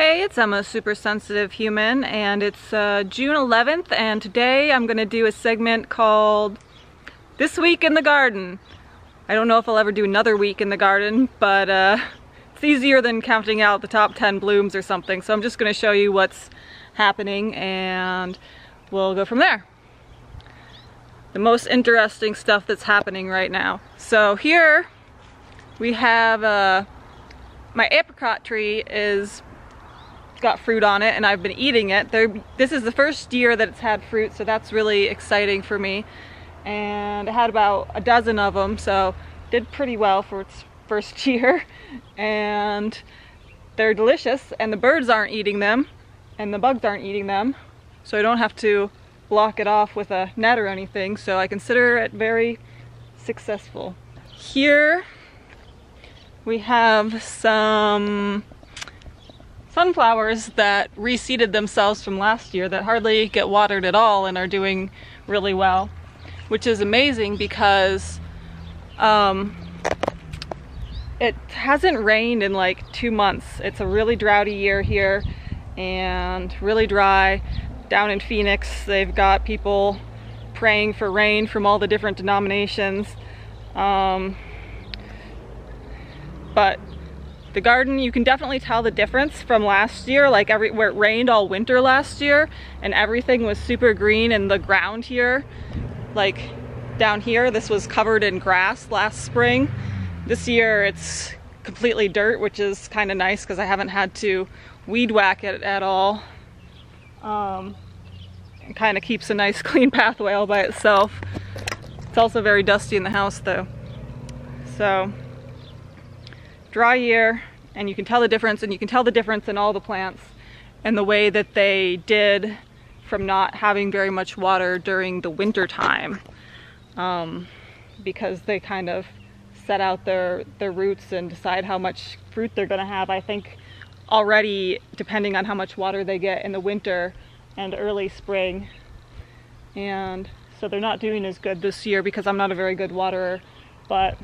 Hey, it's Emma, Super Sensitive Human, and it's June 11th, and today I'm going to do a segment called This Week in the Garden. I don't know if I'll ever do another week in the garden, but it's easier than counting out the top 10 blooms or something, so I'm just going to show you what's happening and we'll go from there. The most interesting stuff that's happening right now. So here we have my apricot tree is got fruit on it and I've been eating it. This is the first year that it's had fruit, so that's really exciting for me. And it had about a dozen of them, so did pretty well for its first year. And they're delicious, and the birds aren't eating them and the bugs aren't eating them, so I don't have to block it off with a net or anything, so I consider it very successful. Here we have some sunflowers that reseeded themselves from last year that hardly get watered at all and are doing really well, which is amazing because it hasn't rained in like 2 months. It's a really droughty year here and really dry. Down in Phoenix, they've got people praying for rain from all the different denominations. But the garden, you can definitely tell the difference from last year, like where it rained all winter last year and everything was super green, and the ground here, like down here, this was covered in grass last spring. This year it's completely dirt, which is kind of nice because I haven't had to weed whack it at all. It kind of keeps a nice clean pathway all by itself. It's also very dusty in the house though. So dry year, and you can tell the difference, and you can tell the difference in all the plants and the way that they did from not having very much water during the winter time, because they kind of set out their roots and decide how much fruit they're going to have. I think already, depending on how much water they get in the winter and early spring, and so they're not doing as good this year because I'm not a very good waterer, but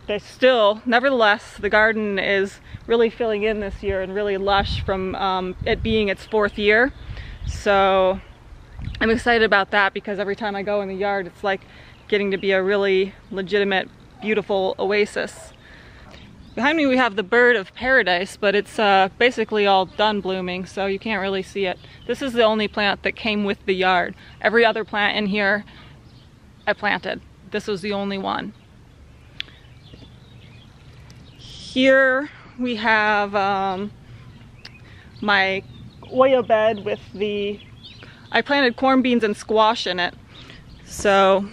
they still, nevertheless, the garden is really filling in this year and really lush from it being its 4th year. So I'm excited about that because every time I go in the yard, it's like getting to be a really legitimate, beautiful oasis. Behind me we have the bird of paradise, but it's basically all done blooming, so you can't really see it. This is the only plant that came with the yard. Every other plant in here I planted. This was the only one. Here we have my oil bed with I planted corn, beans, and squash in it. So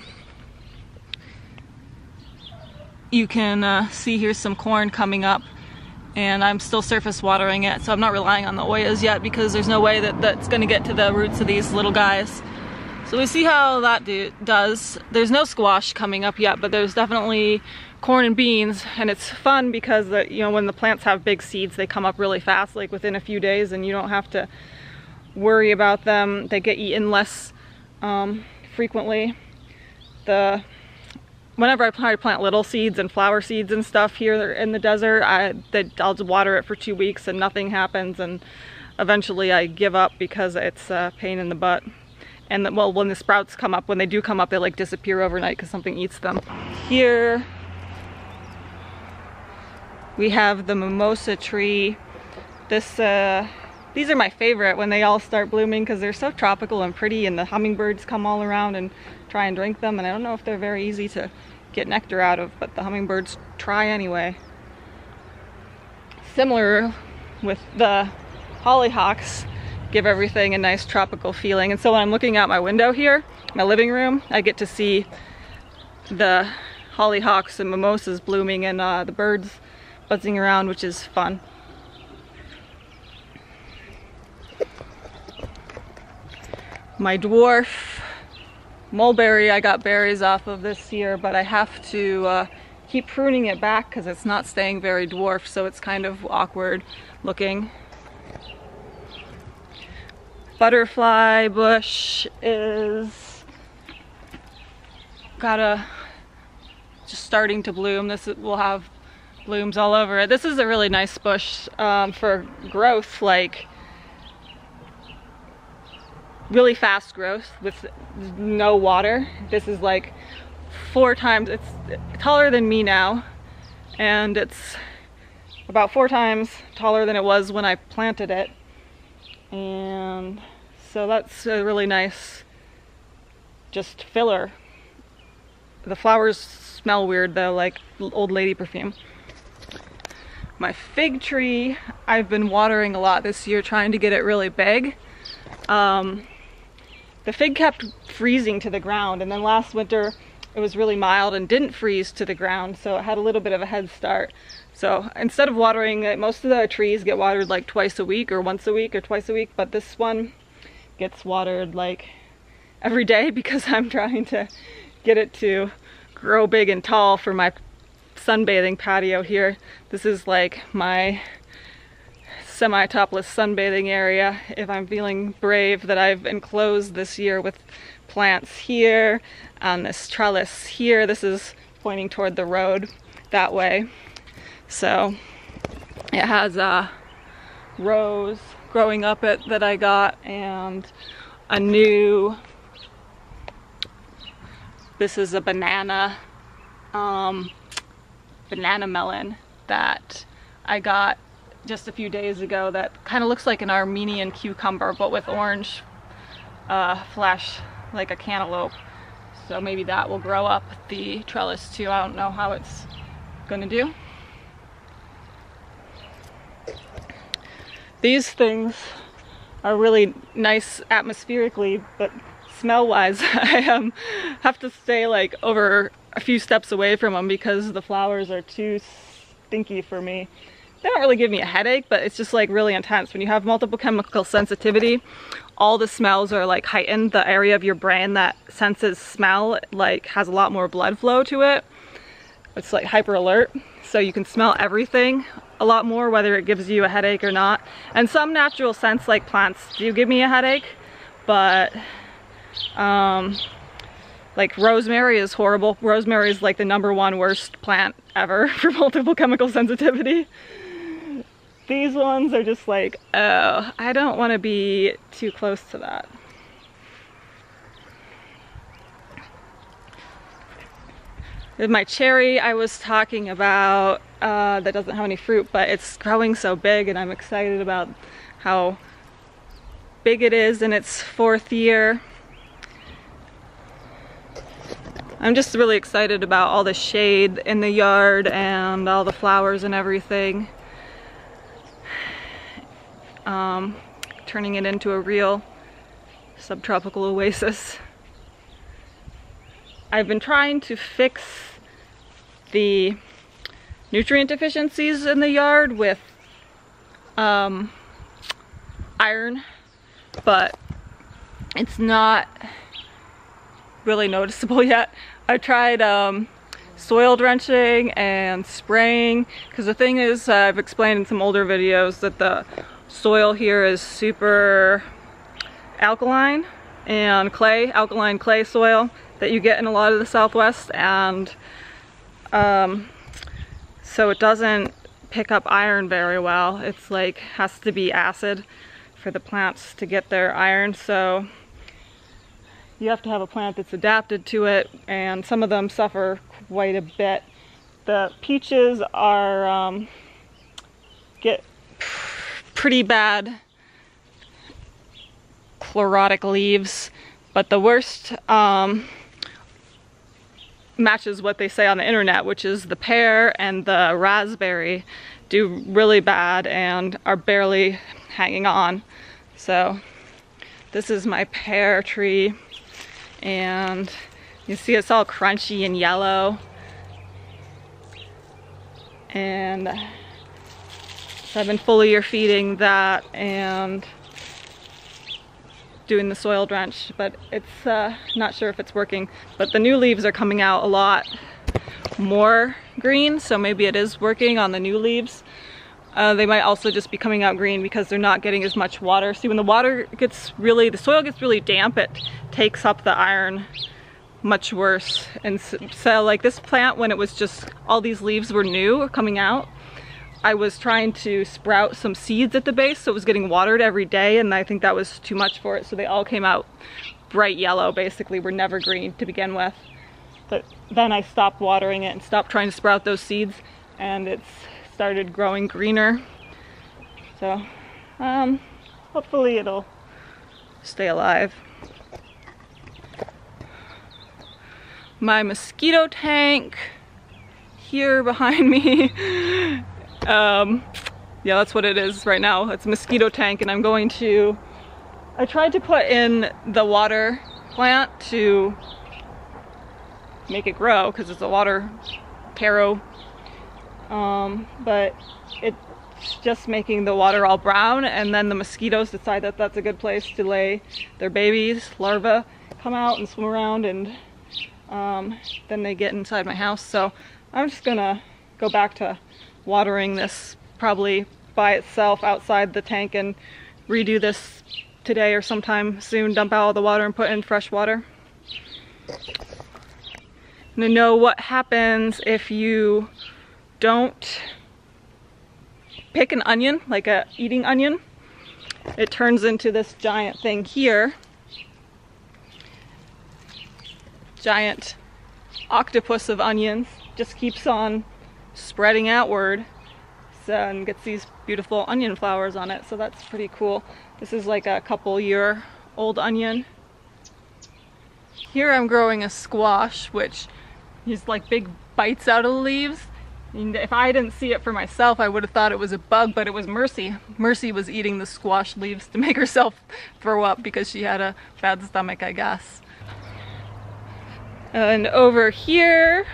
you can see here's some corn coming up, and I'm still surface watering it, so I'm not relying on the Oyas yet because there's no way that that's going to get to the roots of these little guys. So we see how that does. There's no squash coming up yet, but there's definitely corn and beans, and it's fun because you know, when the plants have big seeds, they come up really fast, like within a few days, and you don't have to worry about them. They get eaten less frequently. Whenever I try to plant little seeds and flower seeds and stuff here in the desert, I'll just water it for 2 weeks and nothing happens, and eventually I give up because it's a pain in the butt. And well, when the sprouts come up, when they do come up, they like disappear overnight because something eats them. Here we have the Mimosa Tree. These are my favorite when they all start blooming because they're so tropical and pretty, and the hummingbirds come all around and try and drink them, and I don't know if they're very easy to get nectar out of, but the hummingbirds try anyway. Similar with the hollyhocks, give everything a nice tropical feeling. And so when I'm looking out my window here, my living room, I get to see the hollyhocks and mimosas blooming and the birds buzzing around, which is fun. My dwarf mulberry, I got berries off of this year, but I have to keep pruning it back because it's not staying very dwarf, so it's kind of awkward looking. Butterfly bush is just starting to bloom. This will have blooms all over it. This is a really nice bush for growth, like really fast growth with no water. This is like 4 times, it's taller than me now, and it's about 4 times taller than it was when I planted it. And so that's a really nice just filler. The flowers smell weird though, like old lady perfume. My fig tree, I've been watering a lot this year, trying to get it really big. The fig kept freezing to the ground, and then last winter it was really mild and didn't freeze to the ground, so it had a little bit of a head start. So instead of watering it, most of the trees get watered like twice a week or once a week or twice a week, but this one gets watered like every day because I'm trying to get it to grow big and tall for my sunbathing patio here. This is like my semi-topless sunbathing area if I'm feeling brave, that I've enclosed this year with plants here and this trellis here. This is pointing toward the road that way. So it has a rose growing up it that I got, and a new, this is a banana melon that I got just a few days ago that kind of looks like an Armenian cucumber but with orange flesh like a cantaloupe. So maybe that will grow up the trellis too. I don't know how it's gonna do. These things are really nice atmospherically, but smell-wise I have to stay like over a few steps away from them because the flowers are too stinky for me. They don't really give me a headache, but it's just like really intense. When you have multiple chemical sensitivity, all the smells are like heightened. The area of your brain that senses smell like has a lot more blood flow to it. It's like hyper alert, so you can smell everything a lot more, whether it gives you a headache or not. And some natural scents like plants do give me a headache, but like rosemary is horrible. Rosemary is like the #1 worst plant ever for multiple chemical sensitivity. These ones are just like, oh, I don't want to be too close to that. With my cherry I was talking about, that doesn't have any fruit, but it's growing so big and I'm excited about how big it is in its 4th year. I'm just really excited about all the shade in the yard and all the flowers and everything. Turning it into a real subtropical oasis. I've been trying to fix the nutrient deficiencies in the yard with iron, but it's not really noticeable yet. I tried soil drenching and spraying, because the thing is, I've explained in some older videos that the soil here is super alkaline and clay, alkaline clay soil that you get in a lot of the Southwest, and so it doesn't pick up iron very well. It's like has to be acid for the plants to get their iron, so you have to have a plant that's adapted to it, and some of them suffer quite a bit. The peaches are get pretty bad chlorotic leaves, but the worst matches what they say on the internet, which is the pear and the raspberry do really bad and are barely hanging on. So this is my pear tree, and you see it's all crunchy and yellow, and so I've been foliar feeding that and doing the soil drench, but it's not sure if it's working. But the new leaves are coming out a lot more green, so maybe it is working on the new leaves. They might also just be coming out green because they're not getting as much water. See, when the water gets really, the soil gets really damp, it takes up the iron much worse. And so like this plant, when it was just all these leaves were new or coming out, I was trying to sprout some seeds at the base, so it was getting watered every day, and I think that was too much for it, so they all came out bright yellow, basically were never green to begin with. But then I stopped watering it and stopped trying to sprout those seeds, and it's started growing greener. So hopefully it'll stay alive. My mosquito tank here behind me. Yeah, that's what it is right now. It's a mosquito tank, and I'm going to, I tried to put in the water plant to make it grow because it's a water taro, but it's just making the water all brown, and then the mosquitoes decide that that's a good place to lay their babies, larvae, come out and swim around, and then they get inside my house. So I'm just gonna go back to watering this probably by itself outside the tank and redo this today or sometime soon, dump out all the water and put in fresh water. And to know what happens if you don't pick an onion, like a eating onion, it turns into this giant thing here. Giant octopus of onions, just keeps on spreading outward, so, and gets these beautiful onion flowers on it, so that's pretty cool. This is like a couple-year old onion. Here I'm growing a squash, which is like big bites out of the leaves. And if I didn't see it for myself, I would have thought it was a bug, but it was Mercy. Mercy was eating the squash leaves to make herself throw up because she had a bad stomach, I guess. And over here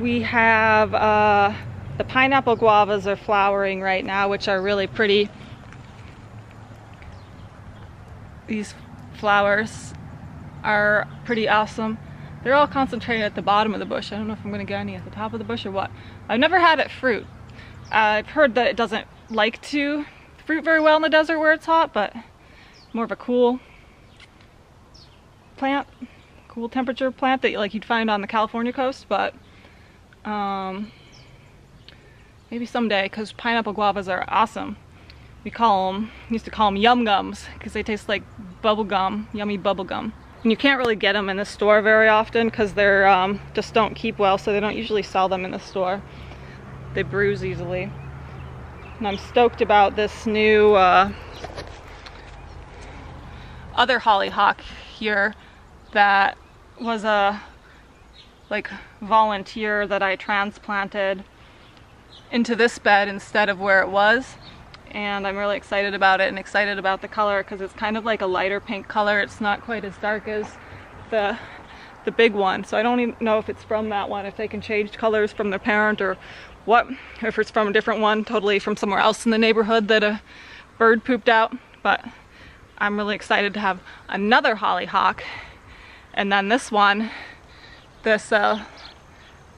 we have the pineapple guavas are flowering right now, which are really pretty. These flowers are pretty awesome. They're all concentrated at the bottom of the bush. I don't know if I'm going to get any at the top of the bush or what. I've never had it fruit. I've heard that it doesn't like to fruit very well in the desert where it's hot, but more of a cool plant, cool temperature plant that like you'd find on the California coast. But maybe someday, because pineapple guavas are awesome. We used to call them yum gums because they taste like bubble gum, yummy bubble gum. And you can't really get them in the store very often because they're just don't keep well, so they don't usually sell them in the store. They bruise easily. And I'm stoked about this new other hollyhock here that was a like volunteer that I transplanted into this bed instead of where it was. And I'm really excited about it and excited about the color because it's kind of like a lighter pink color. It's not quite as dark as the big one. So I don't even know if it's from that one, if they can change colors from their parent or what, or if it's from a different one, totally from somewhere else in the neighborhood that a bird pooped out. But I'm really excited to have another hollyhock. And then this one, this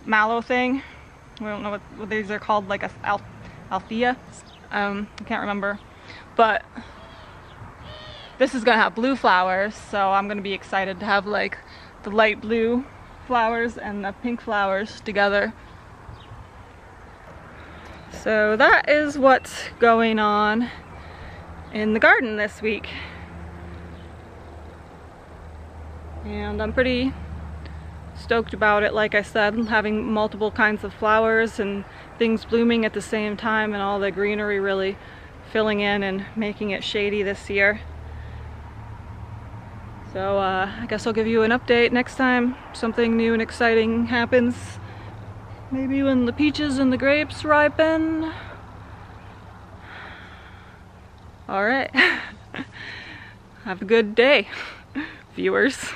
mallow thing, I don't know what these are called, like a althea. I can't remember, but this is gonna have blue flowers, so I'm gonna be excited to have like the light blue flowers and the pink flowers together. So that is what's going on in the garden this week, and I'm pretty stoked about it. Like I said, having multiple kinds of flowers and things blooming at the same time, and all the greenery really filling in and making it shady this year. So I guess I'll give you an update next time something new and exciting happens. Maybe when the peaches and the grapes ripen. Alright. Have a good day, viewers.